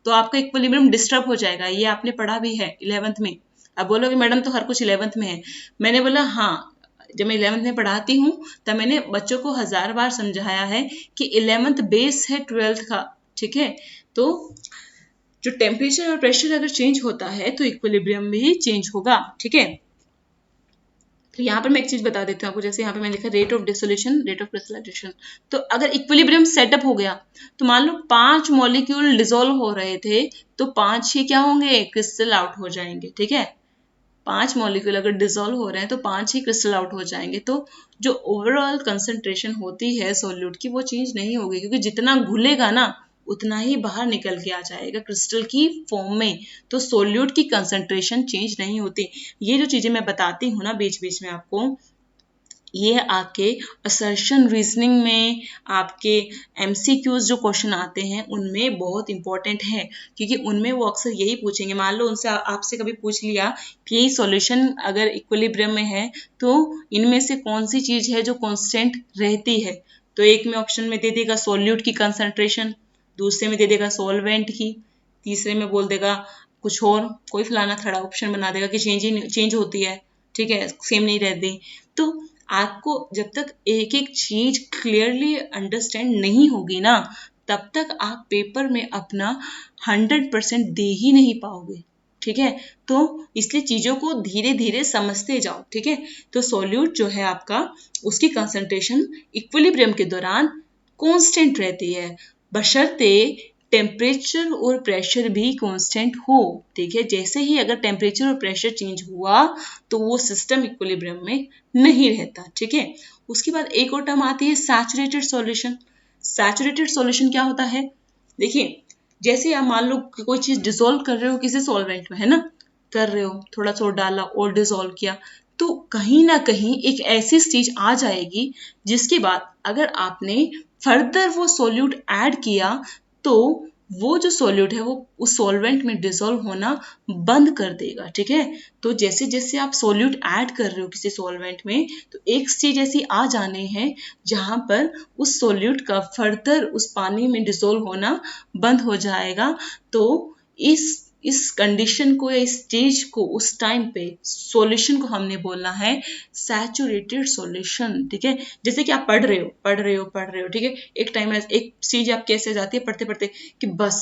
तो आपका इक्विलिब्रियम डिस्टर्ब हो जाएगा। ये आपने पढ़ा भी है 11th में। अब बोलोगे मैडम तो हर कुछ 11th में है। मैंने बोला हाँ, जब मैं 11th में पढ़ाती हूँ तब मैंने बच्चों को 1000 बार समझाया है कि 11th बेस है 12th का, ठीक है। तो जो टेम्परेचर और प्रेशर अगर चेंज होता है तो इक्विलिब्रियम भी चेंज होगा, ठीक है। तो यहाँ पर मैं एक चीज बता देती हूँ आपको, जैसे यहाँ पे मैंने लिखा rate of dissolution, rate of crystallization. तो अगर इक्विलिब्रियम सेटअप हो गया तो मान लो 5 मॉलिक्यूल डिसॉल्व हो रहे थे, तो 5 ही क्या होंगे, क्रिस्टल आउट हो जाएंगे, ठीक है। 5 मॉलिक्यूल अगर डिसॉल्व हो रहे हैं तो 5 ही क्रिस्टल आउट हो जाएंगे। तो जो ओवरऑल कंसंट्रेशन होती है सोल्यूट की वो चेंज नहीं होगी, क्योंकि जितना घुलेगा ना उतना ही बाहर निकल के आ जाएगा क्रिस्टल की फॉर्म में। तो सोल्यूट की कंसंट्रेशन चेंज नहीं होती। ये जो चीजें मैं बताती हूँ ना बीच बीच में आपको, ये आपके असर्शन रीजनिंग में, आपके एमसीक्यूज जो क्वेश्चन आते हैं उनमें बहुत इंपॉर्टेंट है, क्योंकि उनमें वो अक्सर यही पूछेंगे। मान लो उनसे आपसे कभी पूछ लिया कि यही सॉल्यूशन अगर इक्विलिब्रियम में है तो इनमें से कौन सी चीज है जो कांस्टेंट रहती है, तो एक में ऑप्शन में दे देगा सॉल्यूट की कंसंट्रेशन, दूसरे में दे देगा सॉल्वेंट की, तीसरे में बोल देगा कुछ और, कोई फलाना खड़ा ऑप्शन बना देगा कि चेंज होती है, ठीक है, सेम नहीं रहती। तो आपको जब तक एक एक चीज क्लियरली अंडरस्टैंड नहीं होगी ना, तब तक आप पेपर में अपना 100% दे ही नहीं पाओगे, ठीक है। तो इसलिए चीजों को धीरे धीरे समझते जाओ, ठीक है। तो सॉल्यूट जो है आपका, उसकी कंसंट्रेशन इक्विलिब्रियम के दौरान कांस्टेंट रहती है, बशर्ते टेम्परेचर और प्रेशर भी कांस्टेंट हो, ठीक है। जैसे ही अगर टेम्परेचर और प्रेशर चेंज हुआ तो वो सिस्टम इक्विलिब्रियम में नहीं रहता, ठीक है। उसके बाद एक और टर्म आती है सैचुरेटेड सॉल्यूशन। सैचुरेटेड सॉल्यूशन क्या होता है, देखिए जैसे आप मान लो कोई चीज डिसॉल्व कर रहे हो किसी सॉल्वेंट में, है ना, कर रहे हो, थोड़ा सा डाला और डिसॉल्व किया, तो कहीं ना कहीं एक ऐसी स्टेज आ जाएगी जिसके बाद अगर आपने फर्दर वो सोल्यूट ऐड किया तो वो जो सोल्यूट है वो उस सॉल्वेंट में डिसॉल्व होना बंद कर देगा, ठीक है। तो जैसे जैसे आप सोल्यूट ऐड कर रहे हो किसी सॉल्वेंट में, तो एक स्टेज ऐसी आ जाने हैं जहां पर उस सोल्यूट का फर्दर उस पानी में डिसॉल्व होना बंद हो जाएगा। तो इस कंडीशन को या इस स्टेज को, उस टाइम पे सॉल्यूशन को हमने बोलना है सैचुरेटेड सॉल्यूशन, ठीक है। जैसे कि आप पढ़ रहे हो, ठीक है, एक टाइम एक स्टेज आप कैसे जाती है पढ़ते पढ़ते कि बस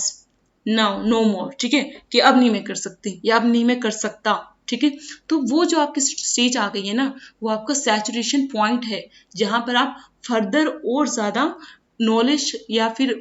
नाउ नो मोर, ठीक है, कि अब नहीं मैं कर सकती या अब नहीं मैं कर सकता, ठीक है। तो वो जो आपकी स्टेज आ गई है ना, वो आपका सैचुरेशन पॉइंट है, जहां पर आप फर्दर और ज्यादा नॉलेज या फिर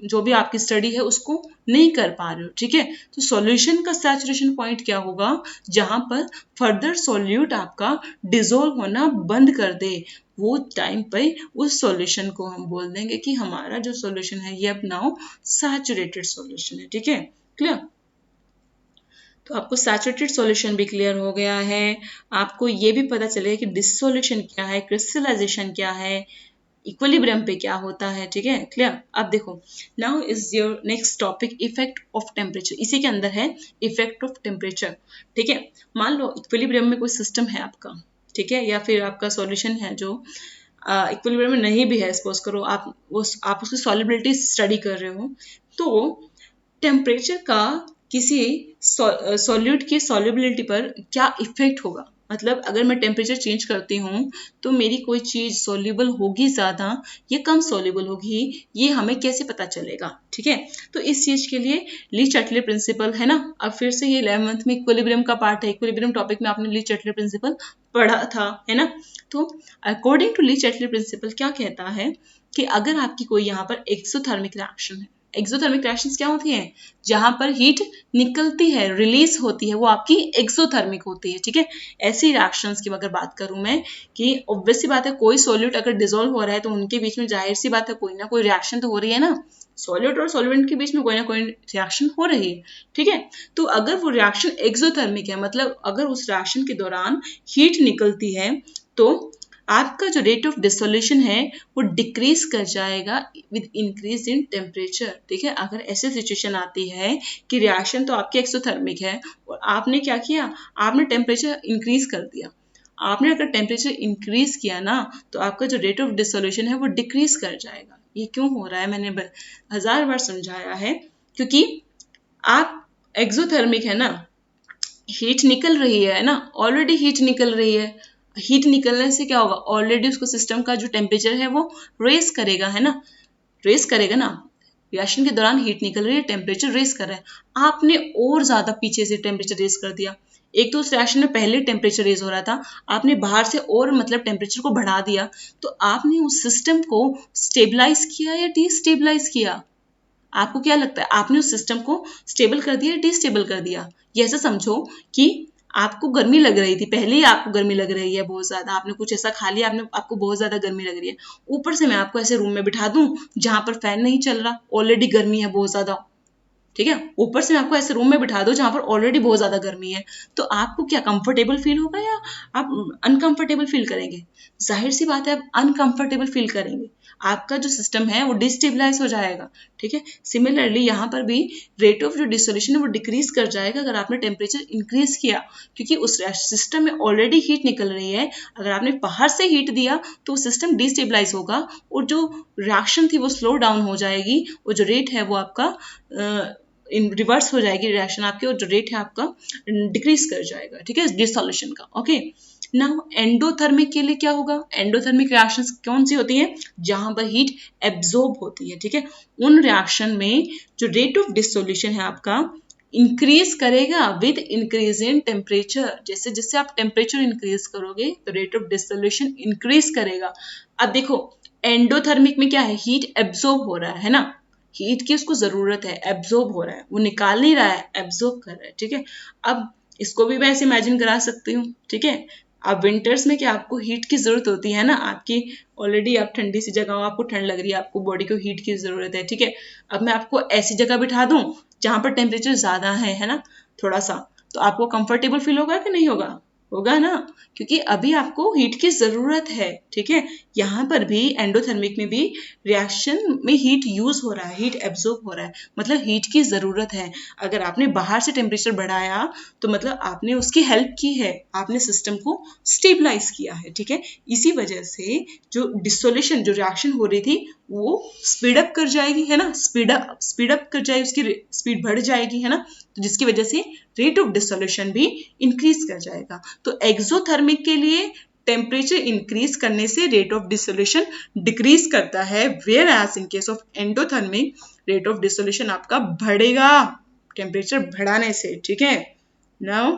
जो भी आपकी स्टडी है उसको नहीं कर पा रहे हो, ठीक है। तो सॉल्यूशन का सैचुरेशन पॉइंट क्या होगा, जहां पर फर्दर सॉल्यूट आपका डिसॉल्व होना बंद कर दे, वो टाइम पे उस सॉल्यूशन को हम बोल देंगे कि हमारा जो सॉल्यूशन है ये अब नाउ सैचुरेटेड सॉल्यूशन है, ठीक है, क्लियर। तो आपको सैचुरेटेड सॉल्यूशन भी क्लियर हो गया है। आपको ये भी पता चलेगा कि डिसोल्यूशन क्या है, क्रिस्टलाइजेशन क्या है, इक्विलिब्रियम पे क्या होता है, ठीक है, क्लियर। अब देखो, now is your next topic effect of temperature. इसी के अंदर है इफेक्ट ऑफ टेम्परेचर, ठीक है। मान लो इक्विलिब्रियम में कोई सिस्टम है आपका, ठीक है, या फिर आपका सॉल्यूशन है जो इक्विलिब्रियम में नहीं भी है, सपोज करो आप उसकी सॉल्युबिलिटी स्टडी कर रहे हो, तो टेम्परेचर का किसी सॉल्यूट की सॉल्युबिलिटी पर क्या इफेक्ट होगा। मतलब अगर मैं टेम्परेचर चेंज करती हूँ तो मेरी कोई चीज सोल्यूबल होगी ज्यादा या कम सोल्यूबल होगी, ये हमें कैसे पता चलेगा, ठीक है। तो इस चीज के लिए ली चटले प्रिंसिपल है ना। अब फिर से ये 11th में इक्विलिब्रियम का पार्ट है, इक्विलिब्रियम टॉपिक में आपने ली चटले प्रिंसिपल पढ़ा था, है ना। तो अकॉर्डिंग टू ली चटले प्रिंसिपल क्या कहता है कि अगर आपकी कोई यहाँ पर एक्सोथर्मिक रिएक्शन है, एक्सोथर्मिक रिएक्शंस क्या होती हैं? जहां पर हीट निकलती है, रिलीज होती है, वो आपकी एक्सोथर्मिक होती है, ठीक है। ऐसी रिएक्शंस की अगर बात करूं मैं कि ऑब्वियस सी बात है, कोई सॉल्यूट अगर डिसॉल्व हो रहा है तो उनके बीच में जाहिर सी बात है कोई ना कोई रिएक्शन तो हो रही है ना, सॉल्यूट और सॉल्वेंट के बीच में कोई ना कोई रिएक्शन हो रही है, ठीक है। तो अगर वो रिएक्शन एक्सोथर्मिक है, मतलब अगर उस रिएक्शन के दौरान हीट निकलती है, तो आपका जो रेट ऑफ डिसोल्यूशन है वो डिक्रीज कर जाएगा विद इंक्रीज इन टेम्परेचर, ठीक है। अगर ऐसी सिचुएशन आती है कि रिएक्शन तो आपकी एक्सोथर्मिक है और आपने क्या किया, आपने टेम्परेचर इंक्रीज कर दिया, आपने अगर टेम्परेचर इंक्रीज किया ना तो आपका जो रेट ऑफ डिसोल्यूशन है वो डिक्रीज कर जाएगा। ये क्यों हो रहा है, मैंने 1000 बार समझाया है, क्योंकि आप एक्सोथर्मिक है ना, हीट निकल रही है ना, ऑलरेडी हीट निकल रही है, हीट निकलने से क्या होगा, ऑलरेडी उसको सिस्टम का जो टेम्परेचर है वो रेस करेगा, है ना, रेस करेगा ना। रिएक्शन के दौरान हीट निकल रही है, टेम्परेचर रेस कर रहा है, आपने और ज्यादा पीछे से टेम्परेचर रेस कर दिया। एक तो उस रिएक्शन में पहले टेम्परेचर रेज हो रहा था, आपने बाहर से और मतलब टेम्परेचर को बढ़ा दिया, तो आपने उस सिस्टम को स्टेबलाइज किया या डिस्टेबलाइज किया? आपको क्या लगता है, आपने उस सिस्टम को स्टेबल कर दिया या डिस्टेबल कर दिया? ये ऐसा समझो कि आपको गर्मी लग रही थी, पहले ही आपको गर्मी लग रही है बहुत ज्यादा, आपने कुछ ऐसा खा लिया, आपको बहुत ज्यादा गर्मी लग रही है, ऊपर से मैं आपको ऐसे रूम में बिठा दूं जहां पर फैन नहीं चल रहा, ऑलरेडी गर्मी है बहुत ज्यादा, ठीक है, ऊपर से मैं आपको ऐसे रूम में बिठा दो जहां पर ऑलरेडी बहुत ज्यादा गर्मी है, तो आपको क्या कंफर्टेबल फील होगा या आप अनकंफर्टेबल फील करेंगे? जाहिर सी बात है आप अनकंफर्टेबल फील करेंगे, आपका जो सिस्टम है वो डिस्टेबलाइज हो जाएगा, ठीक है। सिमिलरली यहाँ पर भी रेट ऑफ जो डिसोल्यूशन है वो डिक्रीज कर जाएगा अगर आपने टेम्परेचर इंक्रीज किया, क्योंकि उस सिस्टम में ऑलरेडी हीट निकल रही है, अगर आपने बाहर से हीट दिया तो सिस्टम डिस्टेबलाइज होगा और जो रिएक्शन थी वो स्लो डाउन हो जाएगी, और जो रेट है वो आपका इन रिवर्स हो जाएगी रिएक्शन आपकी, और जो रेट है आपका डिक्रीज कर जाएगा, ठीक है, डिसोल्यूशन का। ओके, नाउ एंडोथर्मिक के लिए क्या होगा, एंडोथर्मिक रिएक्शंस कौन सी होती है, जहां पर हीट एब्जॉर्ब होती है, ठीक है। उन रिएक्शन में जो रेट ऑफ डिसोल्यूशन है आपका इंक्रीज करेगा विद इंक्रीज इन टेम्परेचर, जैसे जैसे आप टेम्परेचर इंक्रीज करोगे तो रेट ऑफ डिसोल्यूशन इंक्रीज करेगा। अब देखो एंडोथर्मिक में क्या है, हीट एब्जॉर्ब हो रहा है ना, हीट की उसको जरूरत है, एब्जॉर्ब हो रहा है, वो निकाल नहीं रहा है, एब्जॉर्ब कर रहा है, ठीक है। अब इसको भी मैं ऐसे इमेजिन करा सकती हूँ, ठीक है। अब विंटर्स में क्या आपको हीट की जरूरत होती है ना, आपकी ऑलरेडी आप ठंडी सी जगह हो, आपको ठंड लग रही है, आपको बॉडी को हीट की जरूरत है, ठीक है। अब मैं आपको ऐसी जगह बिठा दूं जहां पर टेम्परेचर ज्यादा है ना, थोड़ा सा, तो आपको कंफर्टेबल फील होगा कि नहीं होगा? होगा ना, क्योंकि अभी आपको हीट की जरूरत है, ठीक है। यहाँ पर भी एंडोथर्मिक में भी रिएक्शन में हीट यूज हो रहा है, हीट एब्जॉर्ब हो रहा है, मतलब हीट की जरूरत है। अगर आपने बाहर से टेम्परेचर बढ़ाया तो मतलब आपने उसकी हेल्प की है, आपने सिस्टम को स्टेबलाइज किया है, ठीक है। इसी वजह से जो डिसोल्यूशन जो रिएक्शन हो रही थी वो स्पीड अप कर जाएगी, है ना, स्पीड अप कर जाएगी, उसकी स्पीड बढ़ जाएगी, है ना, तो जिसकी वजह से रेट ऑफ डिसोल्यूशन भी इंक्रीज कर जाएगा। तो एक्सोथर्मिक के लिए टेम्परेचर इंक्रीज करने से रेट ऑफ डिसोल्यूशन डिक्रीज करता है, whereas in case of endothermic rate of dissolution आपका बढ़ेगा टेम्परेचर बढ़ाने से, ठीक है। नाउ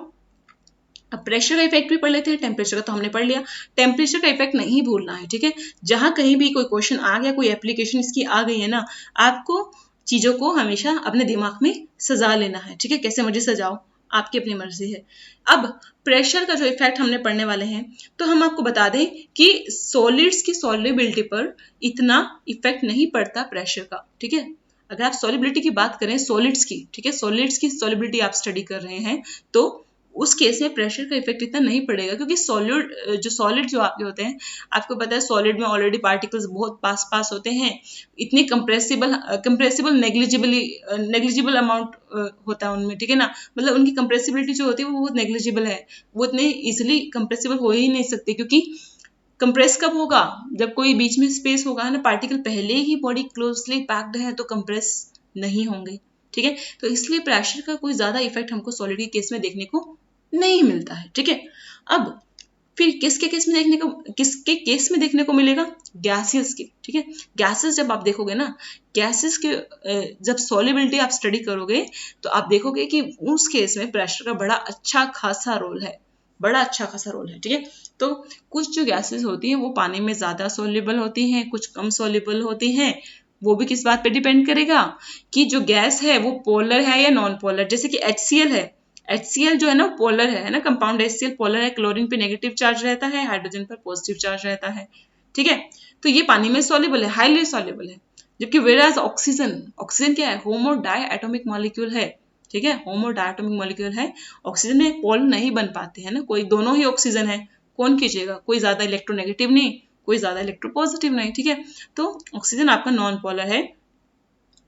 अब प्रेशर का इफेक्ट भी पढ़ लेते हैं, टेम्परेचर का तो हमने पढ़ लिया, टेम्परेचर का इफेक्ट नहीं भूलना है, ठीक है। जहां कहीं भी कोई क्वेश्चन आ गया, कोई एप्लीकेशन इसकी आ गई है ना, आपको चीजों को हमेशा अपने दिमाग में सजा लेना है, ठीक है। कैसे मर्जी सजाओ, आपकी अपनी मर्जी है। अब प्रेशर का जो इफेक्ट हमने पढ़ने वाले हैं, तो हम आपको बता दें कि सॉलिड्स की सॉल्युबिलिटी पर इतना इफेक्ट नहीं पड़ता प्रेशर का, ठीक है। अगर आप सॉल्युबिलिटी की बात करें सॉलिड्स की, ठीक है, सॉलिड्स की सॉल्युबिलिटी आप स्टडी कर रहे हैं, तो उस केस में प्रेशर का इफेक्ट इतना नहीं पड़ेगा, क्योंकि सॉलिड जो आपके होते हैं, आपको पता है सॉलिड में ऑलरेडी पार्टिकल्स बहुत पास होते हैं, इतने कंप्रेसिबल नेग्लिजिबल अमाउंट होता है उनमें, ठीक है ना, मतलब उनकी कंप्रेसिबिलिटी जो होती है वो बहुत नेग्लिजिबल है, वो इतने इजिली कंप्रेसिबल हो ही नहीं सकते, क्योंकि कंप्रेस कब होगा, जब कोई बीच में स्पेस होगा, है ना, पार्टिकल पहले ही बॉडी क्लोजली पैक्ड है तो कंप्रेस नहीं होंगे, ठीक है। तो इसलिए प्रेशर का कोई ज्यादा इफेक्ट हमको सॉलिड के केस में देखने को नहीं मिलता है, ठीक है। अब फिर किसके केस में देखने को मिलेगा, गैसेस के, ठीक है। गैसेस जब आप देखोगे ना, गैसेस के जब सॉल्युबिलिटी आप स्टडी करोगे तो आप देखोगे कि उस केस में प्रेशर का बड़ा अच्छा खासा रोल है, ठीक है। तो कुछ जो गैसेस होती हैं वो पानी में ज्यादा सोल्यूबल होती हैं, कुछ कम सोल्यूबल होती हैं, वो भी किस बात पे डिपेंड करेगा कि जो गैस है वो पोलर है या नॉन पोलर। जैसे कि HCl है, HCl जो है ना पोलर है ना, कंपाउंड HCl पोलर है, क्लोरीन पे नेगेटिव चार्ज रहता है, हाइड्रोजन पर पॉजिटिव चार्ज रहता है, ठीक है। तो ये पानी में सॉल्युबल है, हाईली सॉल्युबल है। जबकि वेराज ऑक्सीजन, ऑक्सीजन क्या है, होमो डाई एटॉमिक मॉलिक्यूल है, ठीक है, होमो डाई एटॉमिक मॉलिक्यूल है। ऑक्सीजन में पोल नहीं बन पाते हैं ना, कोई दोनों ही ऑक्सीजन है, कौन कीजिएगा, कोई ज्यादा इलेक्ट्रोनेगेटिव नहीं, कोई ज्यादा इलेक्ट्रोपॉजिटिव नहीं, ठीक है। तो ऑक्सीजन आपका नॉन पोलर है।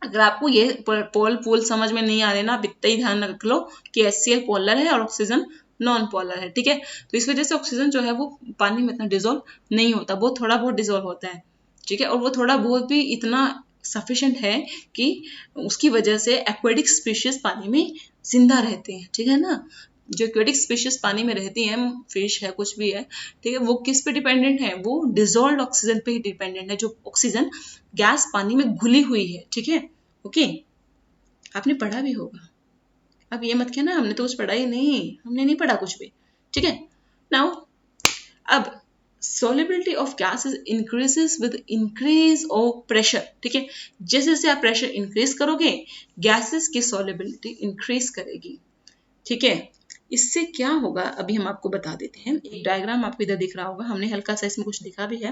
अगर आपको ये पोल पोल समझ में नहीं आ रहे ना, आप इतना ही ध्यान रख लो कि HCl पोलर है और ऑक्सीजन नॉन पोलर है, ठीक है। तो इस वजह से ऑक्सीजन जो है वो पानी में इतना डिजोल्व नहीं होता, वो थोड़ा बहुत डिजोल्व होता है, ठीक है। और वो थोड़ा बहुत भी इतना सफिशिएंट है कि उसकी वजह से एक्वेटिक स्पीशीज पानी में जिंदा रहते हैं, ठीक है ना। जो एक्वेटिक स्पीशीज पानी में रहती हैं, फिश है, कुछ भी है, ठीक है, वो किस पे डिपेंडेंट है, वो डिजोल्व ऑक्सीजन पे ही डिपेंडेंट है, जो ऑक्सीजन गैस पानी में घुली हुई है, ठीक है। ओके, आपने पढ़ा भी होगा, अब ये मत कहना हमने तो कुछ पढ़ा ही नहीं, हमने नहीं पढ़ा कुछ भी, ठीक है। नाउ अब solubility of gases increases with increase of pressure, ठीक है। जैसे जैसे आप प्रेशर इंक्रीज करोगे गैसेस की solubility इंक्रीज करेगी, ठीक है। इससे क्या होगा अभी हम आपको बता देते हैं। एक डायग्राम आपको इधर दिख रहा होगा, हमने हल्का सा इसमें कुछ लिखा भी है।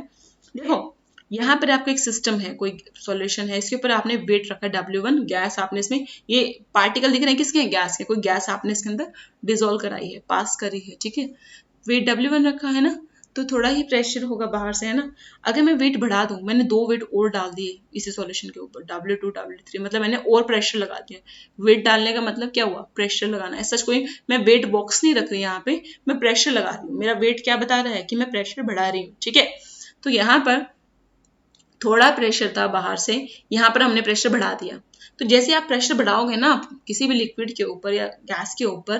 देखो यहाँ पर आपका एक सिस्टम है, कोई सॉल्यूशन है, इसके ऊपर आपने वेट रखा है W1, गैस आपने इसमें, ये पार्टिकल दिख रहे हैं किसके हैं, गैस के, कोई गैस आपने इसके अंदर डिजोल्व कराई है, पास करी है, ठीक है। वेट W1 रखा है ना, तो थोड़ा ही प्रेशर होगा बाहर से, है ना। अगर मैं वेट बढ़ा दूं, मैंने 2 वेट और डाल दिए इसी सॉल्यूशन के ऊपर, W2 W3, मतलब मैंने और प्रेशर लगा दिया। वेट डालने का मतलब क्या हुआ, प्रेशर लगाना। ऐसा कोई मैं वेट बॉक्स नहीं रख रही यहाँ पे, मैं प्रेशर लगा रही हूँ। मेरा वेट क्या बता रहा है कि मैं प्रेशर बढ़ा रही हूँ, ठीक है। तो यहाँ पर थोड़ा प्रेशर था बाहर से, यहाँ पर हमने प्रेशर बढ़ा दिया। तो जैसे आप प्रेशर बढ़ाओगे ना किसी भी लिक्विड के ऊपर या गैस के ऊपर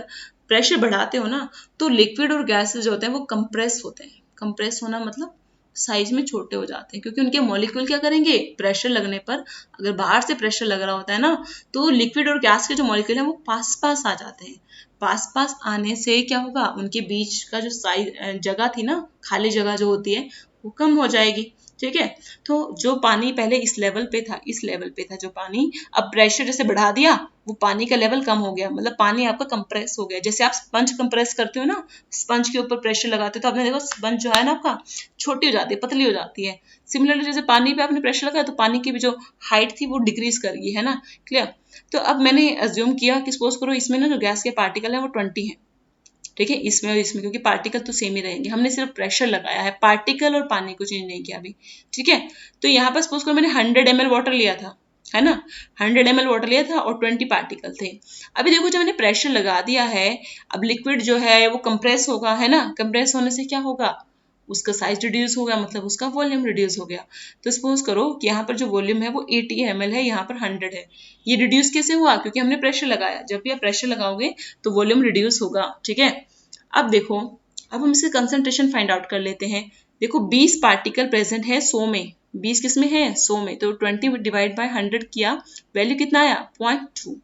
प्रेशर बढ़ाते हो ना, तो लिक्विड और गैसेस जो होते हैं वो कंप्रेस होते हैं। कंप्रेस होना मतलब साइज में छोटे हो जाते हैं, क्योंकि उनके मॉलिक्यूल क्या करेंगे, प्रेशर लगने पर, अगर बाहर से प्रेशर लग रहा होता है ना, तो लिक्विड और गैस के जो मॉलिक्यूल है वो पास पास आ जाते हैं। पास पास आने से क्या होगा, उनके बीच का जो साइज जगह थी ना, खाली जगह जो होती है वो कम हो जाएगी, ठीक है। तो जो पानी पहले इस लेवल पे था, इस लेवल पे था जो पानी, अब प्रेशर जैसे बढ़ा दिया, वो पानी का लेवल कम हो गया, मतलब पानी आपका कंप्रेस हो गया। जैसे आप स्पंज कंप्रेस करते हो ना, स्पंज के ऊपर प्रेशर लगाते हो तो आपने देखो स्पंज जो है ना आपका छोटी हो जाती है, पतली हो जाती है। सिमिलरली जैसे पानी पे आपने प्रेशर लगाया तो पानी की भी जो हाइट थी वो डिक्रीज कर गई, है ना, क्लियर। तो अब मैंने अज्यूम किया कि सपोज करो इसमें ना जो गैस के पार्टिकल है वो 20 है, ठीक है, इसमें और इसमें, क्योंकि पार्टिकल तो सेम ही रहेंगे, हमने सिर्फ प्रेशर लगाया है, पार्टिकल और पानी को चेंज नहीं किया अभी, ठीक है। तो यहाँ पर सपोज करो मैंने 100 ml वाटर लिया था, है ना, 100 ml वाटर लिया था और 20 पार्टिकल थे। अभी देखो जब मैंने प्रेशर लगा दिया है, अब लिक्विड जो है वो कंप्रेस होगा, है ना, कंप्रेस होने से क्या होगा, उसका साइज रिड्यूस हो गया, मतलब उसका वॉल्यूम रिड्यूस हो गया। तो सपोज करो कि यहाँ पर जो वॉल्यूम है वो 80 ml है, यहाँ पर 100 है। ये रिड्यूस कैसे हुआ, क्योंकि हमने प्रेशर लगाया। जब भी आप प्रेशर लगाओगे तो वॉल्यूम रिड्यूस होगा, ठीक है। अब देखो, अब हम इसके कंसंट्रेशन फाइंड आउट कर लेते हैं। देखो 20 पार्टिकल प्रेजेंट है 100 में, 20 किस में है, 100 में, तो 20 डिवाइड बाय 100 किया, वैल्यू कितना आया, 0.2।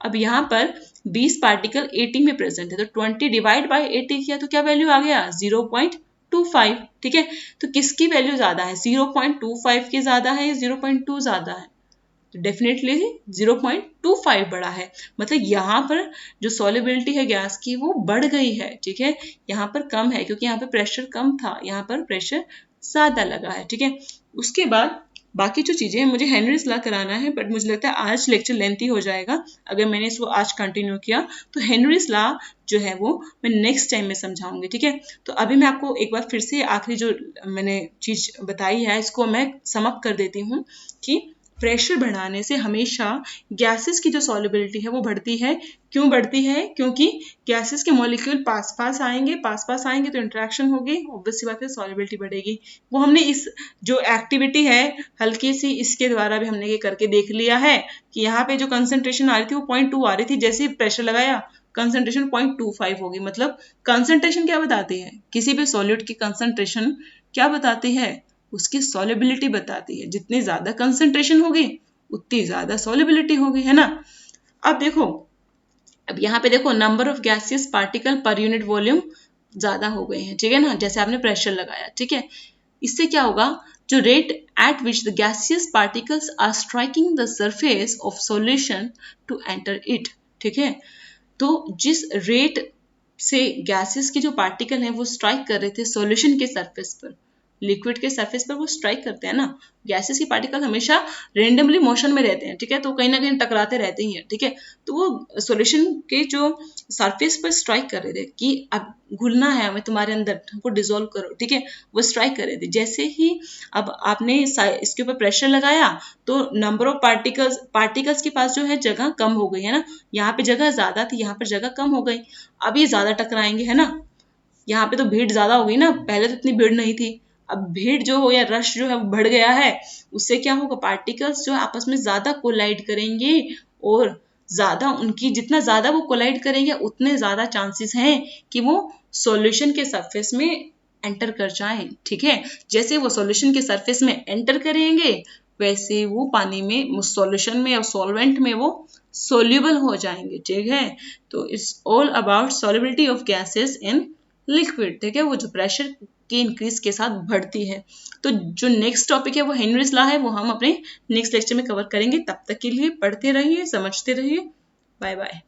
अब यहाँ पर 20 पार्टिकल 80 में प्रेजेंट है, तो 20 डिवाइड बाय 80 किया तो क्या वैल्यू आ गया, 0.25, ठीक है। तो किसकी वैल्यू ज्यादा है, 0.25 की ज्यादा है या 0.2 ज्यादा है, तो डेफिनेटली 0.25 बढ़ा है। मतलब यहाँ पर जो सॉल्युबिलिटी है गैस की वो बढ़ गई है, ठीक है। यहाँ पर कम है क्योंकि यहाँ पर प्रेशर कम था, यहाँ पर प्रेशर ज्यादा लगा है, ठीक है। उसके बाद बाकी जो चीजें हैं मुझे हेनरीज लॉ कराना है, बट मुझे लगता है आज लेक्चर लेंथी हो जाएगा अगर मैंने इसको आज कंटिन्यू किया। तो हेनरीज लॉ जो है वो मैं नेक्स्ट टाइम में समझाऊंगी, ठीक है। तो अभी मैं आपको एक बार फिर से आखिरी जो मैंने चीज बताई है इसको मैं सम अप कर देती हूँ कि प्रेशर बढ़ाने से हमेशा गैसेस की जो सॉल्युबिलिटी है वो बढ़ती है। क्यों बढ़ती है, क्योंकि गैसेस के मॉलिक्यूल पास पास आएंगे तो इंटरेक्शन होगी, ऑब्वियस सी बात है सॉल्युबिलिटी बढ़ेगी। वो हमने इस जो एक्टिविटी है हल्की सी इसके द्वारा भी हमने ये करके देख लिया है कि यहाँ पे जो कंसंट्रेशन आ रही थी वो 0.2 आ रही थी, जैसे ही प्रेशर लगाया कंसंट्रेशन 0.25 होगी। मतलब कंसंट्रेशन क्या बताती है, किसी भी सॉल्यूट की कंसंट्रेशन क्या बताती है, उसकी सॉल्युबिलिटी बताती है। जितनी ज्यादा कंसंट्रेशन होगी उतनी ज्यादा सॉल्युबिलिटी होगी, है ना। अब देखो, अब यहाँ पे देखो number of gaseous particle per unit volume ज्यादा हो गए हैं, ठीक है ना, जैसे आपने प्रेशर लगाया, ठीक है। इससे क्या होगा, जो rate at which the gaseous particles are striking the surface of solution to enter it, ठीक है। तो जिस रेट से गैसेस के जो पार्टिकल हैं वो स्ट्राइक कर रहे थे सॉल्यूशन के सरफेस पर, लिक्विड के सरफेस पर वो स्ट्राइक करते हैं ना, गैसेस के पार्टिकल हमेशा रेंडमली मोशन में रहते हैं, ठीक है, तो कहीं ना कहीं टकराते रहते ही हैं, ठीक है। तो वो सॉल्यूशन के जो सरफेस पर स्ट्राइक कर रहे थे कि अब घुलना है हमें तुम्हारे अंदर, हमको डिसॉल्व करो, ठीक है, वो स्ट्राइक कर रहे थे। जैसे ही अब आपने इसके ऊपर प्रेशर लगाया तो नंबर ऑफ पार्टिकल्स के पास जो है जगह कम हो गई है ना, यहाँ पे जगह ज्यादा थी, यहाँ पर जगह कम हो गई, अब ये ज्यादा टकराएंगे, है ना। यहाँ पे तो भीड़ ज्यादा हो गई ना, पहले तो इतनी भीड़ नहीं थी, अब भीड़ जो हो या रश जो है वो बढ़ गया है, उससे क्या होगा, पार्टिकल्स जो आपस में ज्यादा कोलाइड करेंगे, और ज्यादा उनकी जितना ज्यादा वो कोलाइड करेंगे उतने ज्यादा चांसेस हैं कि वो सॉल्यूशन के सरफेस में एंटर कर जाएं, ठीक है। जैसे वो सॉल्यूशन के सरफेस में एंटर करेंगे वैसे वो पानी में, सॉल्यूशन में या सॉल्वेंट में वो सोल्यूबल हो जाएंगे, ठीक है। तो it's all about solubility of gases in liquid, ठीक है, वो जो प्रेशर के इंक्रीज के साथ बढ़ती है। तो जो नेक्स्ट टॉपिक है वो हेनरीज लॉ है, वो हम अपने नेक्स्ट लेक्चर में कवर करेंगे। तब तक के लिए पढ़ते रहिए, समझते रहिए। Bye bye.